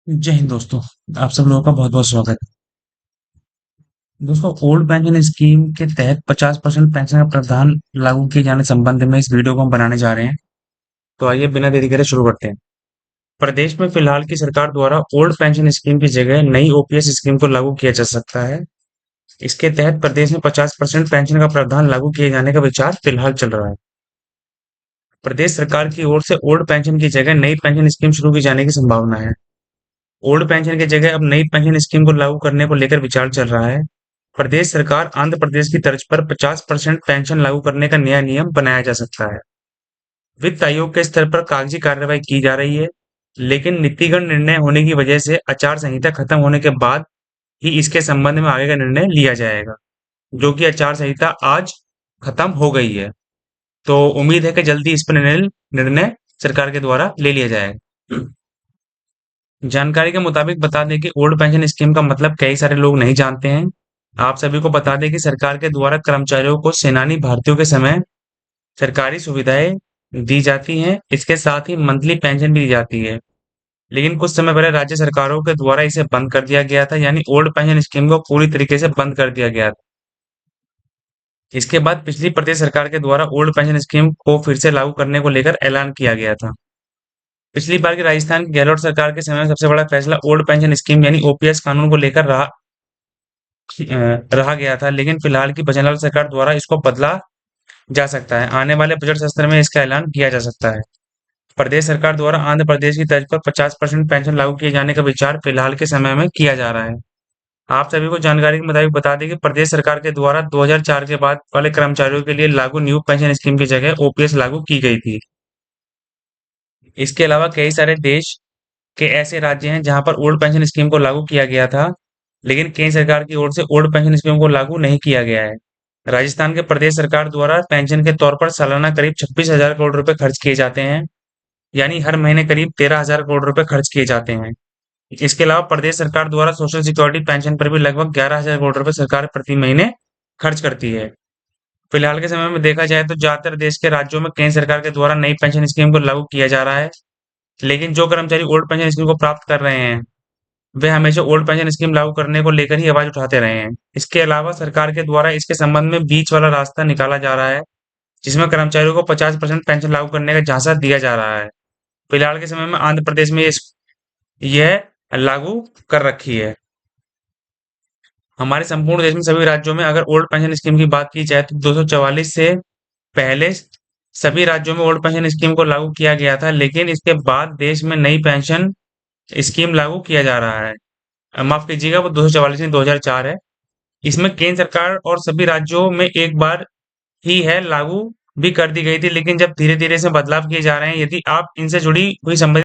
जय हिंद दोस्तों। आप सब लोगों का बहुत बहुत स्वागत है। दोस्तों, ओल्ड पेंशन स्कीम के तहत 50% पेंशन का प्रावधान लागू किए जाने संबंध में इस वीडियो को हम बनाने जा रहे हैं। तो आइए बिना देरी करे शुरू करते हैं। प्रदेश में फिलहाल की सरकार द्वारा ओल्ड पेंशन स्कीम की जगह नई ओपीएस स्कीम को लागू किया जा सकता है। इसके तहत प्रदेश में 50% पेंशन का प्रावधान लागू किए जाने का विचार फिलहाल चल रहा है। प्रदेश सरकार की ओर से ओल्ड पेंशन की जगह नई पेंशन स्कीम शुरू की जाने की संभावना है। ओल्ड पेंशन की जगह अब नई पेंशन स्कीम को लागू करने को लेकर विचार चल रहा है। प्रदेश सरकार आंध्र प्रदेश की तर्ज पर 50% पेंशन लागू करने का नया नियम बनाया जा सकता है। वित्त आयोग के स्तर पर कागजी कार्रवाई की जा रही है, लेकिन नीतिगत निर्णय होने की वजह से आचार संहिता खत्म होने के बाद ही इसके संबंध में आगे का निर्णय लिया जाएगा, जो कि आचार संहिता आज खत्म हो गई है। तो उम्मीद है कि जल्दी इस पर निर्णय निर्णय सरकार के द्वारा ले लिया जाएगा। जानकारी के मुताबिक बता दें कि ओल्ड पेंशन स्कीम का मतलब कई सारे लोग नहीं जानते हैं। आप सभी को बता दें कि सरकार के द्वारा कर्मचारियों को सेनानी भर्तियों के समय सरकारी सुविधाएं दी जाती हैं। इसके साथ ही मंथली पेंशन भी दी जाती है। लेकिन कुछ समय पहले राज्य सरकारों के द्वारा इसे बंद कर दिया गया था, यानी ओल्ड पेंशन स्कीम को पूरी तरीके से बंद कर दिया गया था। इसके बाद पिछली प्रदेश सरकार के द्वारा ओल्ड पेंशन स्कीम को फिर से लागू करने को लेकर ऐलान किया गया था। पिछली बार की राजस्थान की गहलोत सरकार के समय में सबसे बड़ा फैसला ओल्ड पेंशन स्कीम यानी ओपीएस कानून को लेकर रहा गया था, लेकिन फिलहाल की भजनलाल सरकार द्वारा इसको बदला जा सकता है। आने वाले बजट सत्र में इसका ऐलान किया जा सकता है। प्रदेश सरकार द्वारा आंध्र प्रदेश की तर्ज पर 50% पेंशन लागू किए जाने का विचार फिलहाल के समय में किया जा रहा है। आप सभी को जानकारी के मुताबिक बता दें कि प्रदेश सरकार के द्वारा 2004 के बाद वाले कर्मचारियों के लिए लागू न्यू पेंशन स्कीम की जगह ओपीएस लागू की गई थी। इसके अलावा कई सारे देश के ऐसे राज्य हैं जहां पर ओल्ड पेंशन स्कीम को लागू किया गया था, लेकिन केंद्र सरकार की ओर से ओल्ड पेंशन स्कीम को लागू नहीं किया गया है। राजस्थान के प्रदेश सरकार द्वारा पेंशन के तौर पर सालाना करीब 26,000 करोड़ रुपए खर्च किए जाते हैं, यानी हर महीने करीब 13,000 करोड़ रुपए खर्च किए जाते हैं। इसके अलावा प्रदेश सरकार द्वारा सोशल सिक्योरिटी पेंशन पर भी लगभग 11,000 करोड़ रुपए सरकार प्रति महीने खर्च करती है। फिलहाल के समय में देखा जाए तो ज्यादातर देश के राज्यों में केंद्र सरकार के द्वारा नई पेंशन स्कीम को लागू किया जा रहा है, लेकिन जो कर्मचारी ओल्ड पेंशन स्कीम को प्राप्त कर रहे हैं वे हमेशा ओल्ड पेंशन स्कीम लागू करने को लेकर ही आवाज उठाते रहे हैं। इसके अलावा सरकार के द्वारा इसके संबंध में बीच वाला रास्ता निकाला जा रहा है, जिसमें कर्मचारियों को 50% पेंशन लागू करने का झांसा दिया जा रहा है। फिलहाल के समय में आंध्र प्रदेश में यह लागू कर रखी है। हमारे संपूर्ण देश में सभी राज्यों में अगर ओल्ड पेंशन स्कीम की बात की जाए तो 244 से पहले सभी राज्यों में ओल्ड पेंशन स्कीम को लागू किया गया था, लेकिन इसके बाद देश में नई पेंशन स्कीम लागू किया जा रहा है। माफ कीजिएगा, वो 244 नहीं 2004 है। इसमें केंद्र सरकार और सभी राज्यों में एक बार ही है लागू भी कर दी गई थी, लेकिन जब धीरे धीरे से बदलाव किए जा रहे हैं, यदि आप इनसे जुड़ी हुई संबंधित